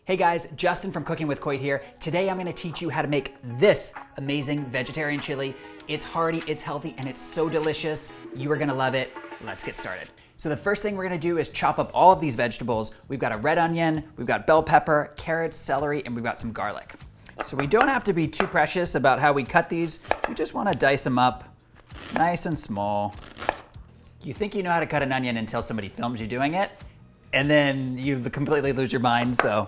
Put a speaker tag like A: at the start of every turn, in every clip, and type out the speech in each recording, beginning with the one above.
A: Hey guys, Justin from Cooking with Coit here. Today I'm gonna teach you how to make this amazing vegetarian chili. It's hearty, it's healthy, and it's so delicious. You are gonna love it. Let's get started. So the first thing we're gonna do is chop up all of these vegetables. We've got a red onion, we've got bell pepper, carrots, celery, and we've got some garlic. So we don't have to be too precious about how we cut these. We just wanna dice them up nice and small. You think you know how to cut an onion until somebody films you doing it, and then you completely lose your mind, so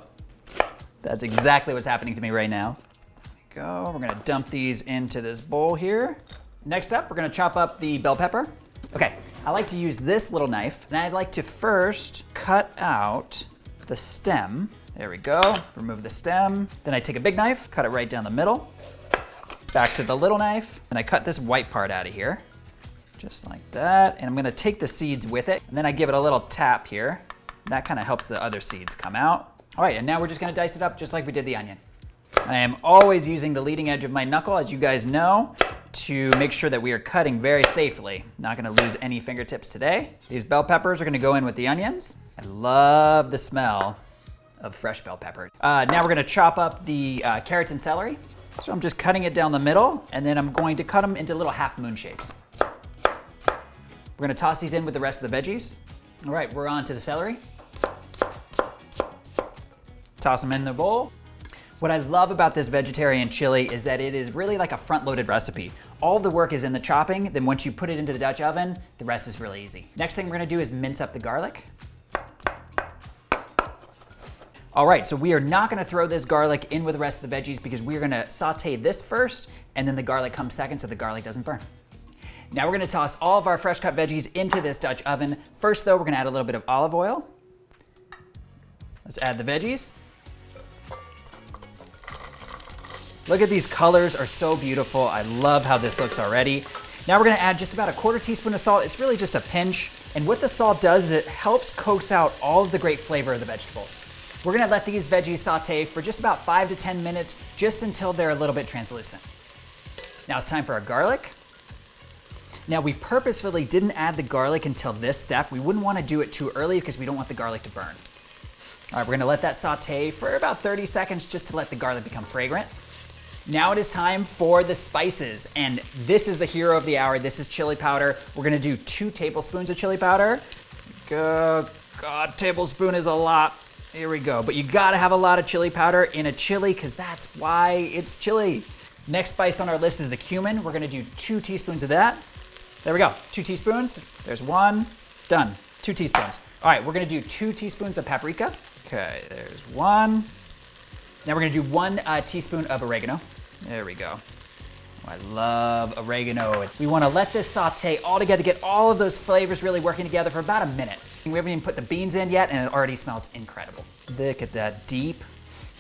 A: that's exactly what's happening to me right now. There we go. We're gonna dump these into this bowl here. Next up, we're gonna chop up the bell pepper. Okay, I like to use this little knife, and I'd like to first cut out the stem. There we go, remove the stem. Then I take a big knife, cut it right down the middle. Back to the little knife, and I cut this white part out of here. Just like that, and I'm gonna take the seeds with it, and then I give it a little tap here. That kind of helps the other seeds come out. All right, and now we're just gonna dice it up just like we did the onion. I am always using the leading edge of my knuckle, as you guys know, to make sure that we are cutting very safely. Not gonna lose any fingertips today. These bell peppers are gonna go in with the onions. I love the smell of fresh bell pepper. Now we're gonna chop up the carrots and celery. So I'm just cutting it down the middle, and then I'm going to cut them into little half moon shapes. We're gonna toss these in with the rest of the veggies. All right, we're on to the celery. Toss them in the bowl. What I love about this vegetarian chili is that it is really like a front-loaded recipe. All of the work is in the chopping, then once you put it into the Dutch oven, the rest is really easy. Next thing we're gonna do is mince up the garlic. All right, so we are not gonna throw this garlic in with the rest of the veggies because we're gonna saute this first, and then the garlic comes second so the garlic doesn't burn. Now we're gonna toss all of our fresh cut veggies into this Dutch oven. First though, we're gonna add a little bit of olive oil. Let's add the veggies. Look at these colors, are so beautiful. I love how this looks already. Now we're gonna add just about a quarter teaspoon of salt. It's really just a pinch. And what the salt does is it helps coax out all of the great flavor of the vegetables. We're gonna let these veggies saute for just about 5 to 10 minutes, just until they're a little bit translucent. Now it's time for our garlic. Now we purposefully didn't add the garlic until this step. We wouldn't wanna do it too early because we don't want the garlic to burn. All right, we're gonna let that saute for about 30 seconds just to let the garlic become fragrant. Now it is time for the spices, and this is the hero of the hour. This is chili powder. We're gonna do 2 tablespoons of chili powder. God, tablespoon is a lot. Here we go, but you gotta have a lot of chili powder in a chili because that's why it's chili. Next spice on our list is the cumin. We're gonna do 2 teaspoons of that. There we go, 2 teaspoons. There's 1, done, 2 teaspoons. All right, we're gonna do 2 teaspoons of paprika. Okay, there's 1. Now we're gonna do 1 teaspoon of oregano. There we go. Oh, I love oregano. We wanna let this saute all together, get all of those flavors really working together for about a minute. We haven't even put the beans in yet, and it already smells incredible. Look at that deep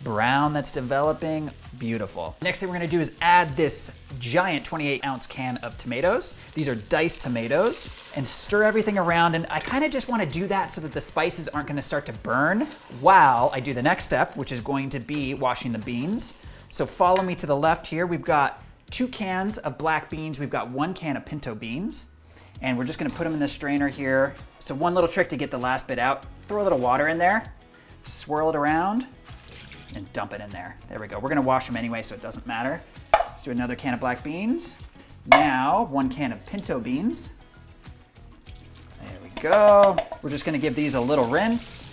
A: brown that's developing. Beautiful. Next thing we're gonna do is add this giant 28-ounce can of tomatoes. These are diced tomatoes, and stir everything around. And I kind of just wanna do that so that the spices aren't gonna start to burn while I do the next step, which is going to be washing the beans. So follow me to the left here. We've got 2 cans of black beans. We've got 1 can of pinto beans. And we're just gonna put them in the strainer here. So one little trick to get the last bit out, throw a little water in there, swirl it around, and dump it in there. There we go. We're gonna wash them anyway, so it doesn't matter. Let's do another can of black beans. Now, 1 can of pinto beans. There we go. We're just gonna give these a little rinse.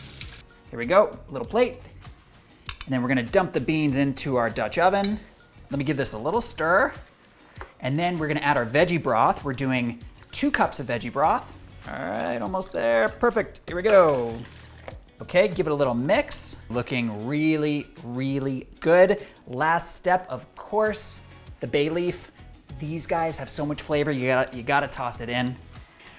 A: Here we go, a little plate. And then we're gonna dump the beans into our Dutch oven. Let me give this a little stir. And then we're gonna add our veggie broth. We're doing 2 cups of veggie broth. All right, almost there, perfect, here we go. Okay, give it a little mix. Looking really, really good. Last step, of course, the bay leaf. These guys have so much flavor, you gotta toss it in.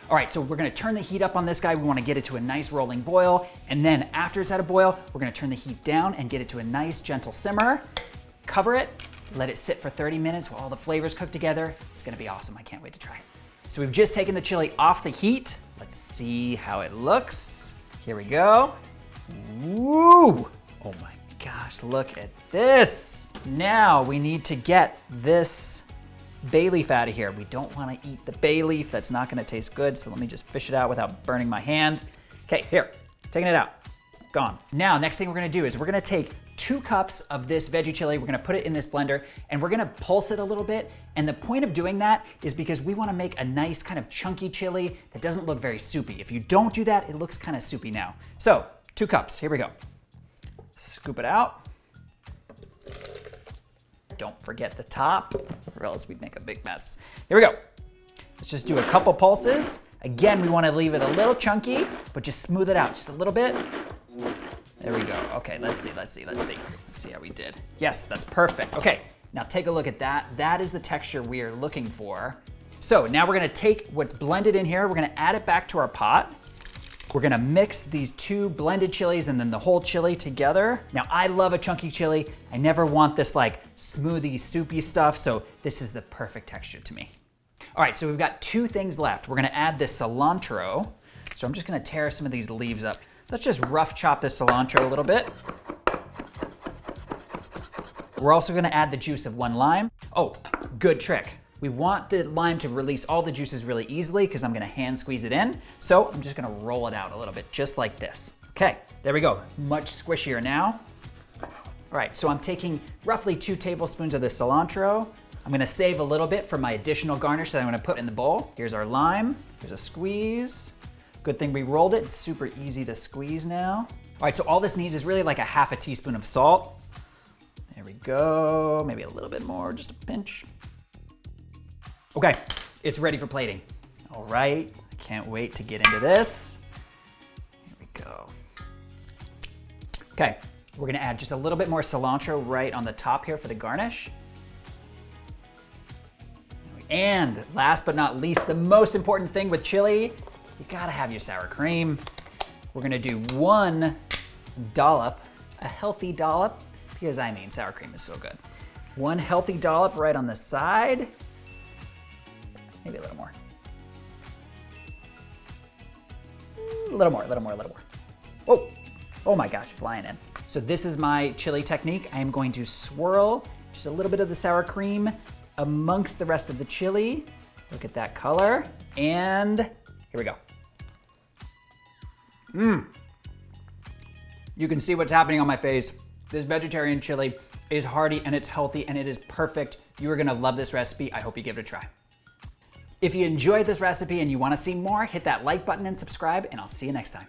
A: All right, so we're gonna turn the heat up on this guy. We wanna get it to a nice rolling boil. And then after it's at a boil, we're gonna turn the heat down and get it to a nice gentle simmer. Cover it, let it sit for 30 minutes while all the flavors cook together. It's gonna be awesome, I can't wait to try it. So we've just taken the chili off the heat. Let's see how it looks. Here we go. Woo! Oh my gosh, look at this. Now we need to get this bay leaf out of here. We don't want to eat the bay leaf. That's not going to taste good. So let me just fish it out without burning my hand. Okay, here, taking it out. gone. Now, next thing we're gonna do is we're gonna take 2 cups of this veggie chili, we're gonna put it in this blender, and we're gonna pulse it a little bit. And the point of doing that is because we wanna make a nice kind of chunky chili that doesn't look very soupy. If you don't do that, it looks kind of soupy now. So, 2 cups, here we go. Scoop it out. Don't forget the top, or else we'd make a big mess. Here we go. Let's just do a couple pulses. Again, we wanna leave it a little chunky, but just smooth it out just a little bit. There we go. Okay, let's see. Let's see how we did. Yes, that's perfect. Okay, now take a look at that. That is the texture we are looking for. So now we're gonna take what's blended in here, we're gonna add it back to our pot. We're gonna mix these 2 blended chilies and then the whole chili together. Now I love a chunky chili. I never want this like smoothie, soupy stuff, so this is the perfect texture to me. All right, so we've got 2 things left. We're gonna add this cilantro. So I'm just gonna tear some of these leaves up. Let's just rough chop this cilantro a little bit. We're also gonna add the juice of 1 lime. Oh, good trick. We want the lime to release all the juices really easily because I'm gonna hand squeeze it in. So I'm just gonna roll it out a little bit, just like this. Okay, there we go. Much squishier now. All right, so I'm taking roughly 2 tablespoons of the cilantro. I'm gonna save a little bit for my additional garnish that I'm gonna put in the bowl. Here's our lime, here's a squeeze. Good thing we rolled it, it's super easy to squeeze now. All right, so all this needs is really like a half a teaspoon of salt. There we go, maybe a little bit more, just a pinch. Okay, it's ready for plating. All right, I can't wait to get into this. Here we go. Okay, we're gonna add just a little bit more cilantro right on the top here for the garnish. And last but not least, the most important thing with chili, you gotta have your sour cream. We're gonna do 1 dollop, a healthy dollop, because I mean, sour cream is so good. 1 healthy dollop right on the side. Maybe a little more. A little more. Whoa, oh my gosh, flying in. So this is my chili technique. I am going to swirl just a little bit of the sour cream amongst the rest of the chili. Look at that color. And here we go. You can see what's happening on my face. This vegetarian chili is hearty and it's healthy and it is perfect. You are gonna love this recipe. I hope you give it a try. If you enjoyed this recipe and you wanna see more, hit that like button and subscribe, and I'll see you next time.